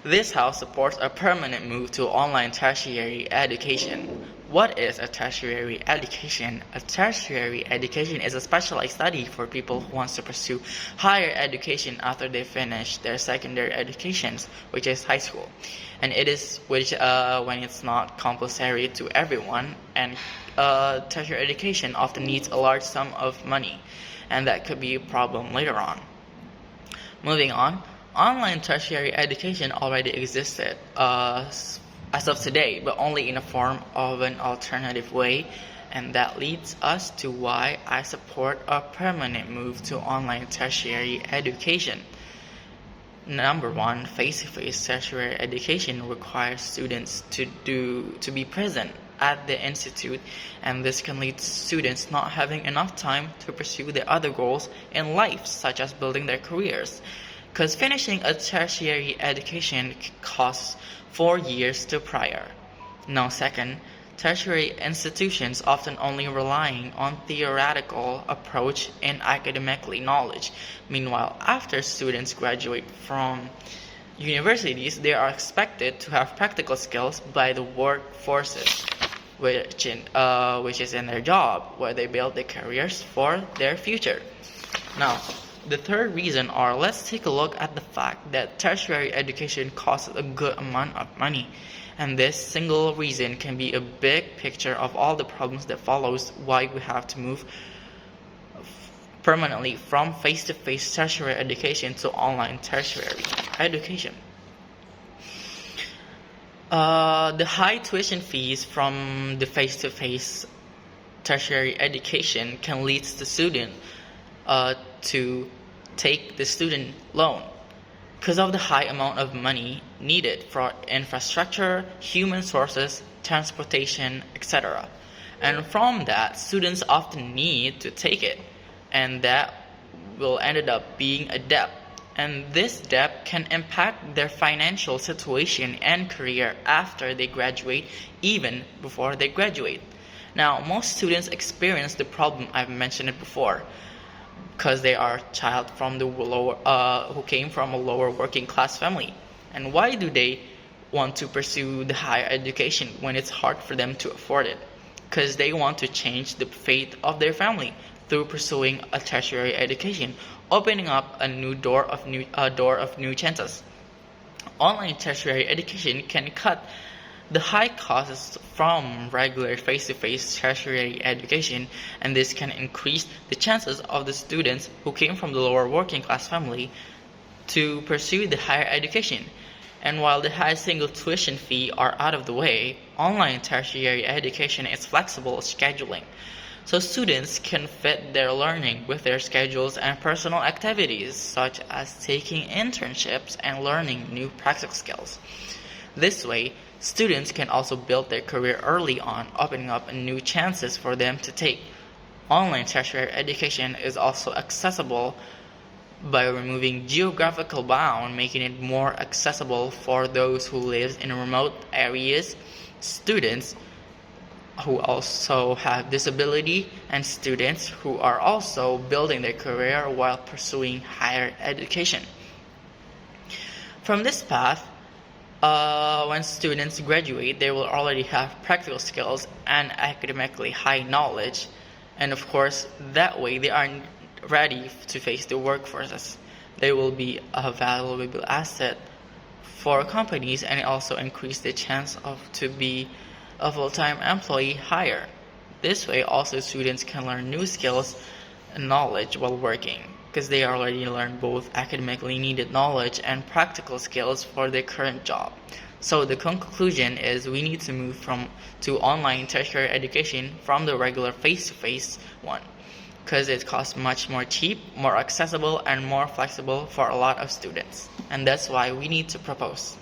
This house supports a permanent move to online tertiary education. What is a tertiary education? A tertiary education is a specialized study for people who want to pursue higher education after they finish their secondary educations, which is high school. And it is when it's not compulsory to everyone, and tertiary education often needs a large sum of money, and that could be a problem later on. Moving on, online tertiary education already existed as of today, but only in a form of an alternative way, and that leads us to why I support a permanent move to online tertiary education. Number one, face-to-face tertiary education requires students to be present at the institute, and this can lead to students not having enough time to pursue their other goals in life, such as building their careers. Because finishing a tertiary education costs 4 years to prior. Now second, tertiary institutions often only relying on theoretical approach in academically knowledge. Meanwhile, after students graduate from universities, they are expected to have practical skills by the workforces, which is in their job, where they build their careers for their future. Now, the third reason, or let's take a look at the fact that tertiary education costs a good amount of money, and this single reason can be a big picture of all the problems that follows why we have to move permanently from face-to-face tertiary education to online tertiary education. The high tuition fees from the face-to-face tertiary education can lead the student to take the student loan because of the high amount of money needed for infrastructure, human sources, transportation, etc. And from that, students often need to take it, and that will end up being a debt. And this debt can impact their financial situation and career after they graduate, even before they graduate. Now, most students experience the problem I've mentioned it before, because they are child from the lower who came from a lower working class family. And why do they want to pursue the higher education when it's hard for them to afford it? Because they want to change the fate of their family through pursuing a tertiary education, opening up a door of new chances. Online tertiary education can cut the high costs from regular face-to-face tertiary education, and this can increase the chances of the students who came from the lower working class family to pursue the higher education. And while the high single tuition fee are out of the way, online tertiary education is flexible scheduling, so students can fit their learning with their schedules and personal activities, such as taking internships and learning new practical skills. This way, students can also build their career early on, opening up new chances for them to take. Online tertiary education is also accessible by removing geographical bound, making it more accessible for those who live in remote areas, students who also have disability, and students who are also building their career while pursuing higher education. From this path, when students graduate, they will already have practical skills and academically high knowledge, and of course, that way they are ready to face the workforces. They will be a valuable asset for companies, and it also increase the chance to be a full-time employee higher. This way, also students can learn new skills and knowledge while working, because they already learned both academically needed knowledge and practical skills for their current job. So the conclusion is we need to move to online tertiary education from the regular face-to-face one, because it costs much more cheap, more accessible, and more flexible for a lot of students. And that's why we need to propose.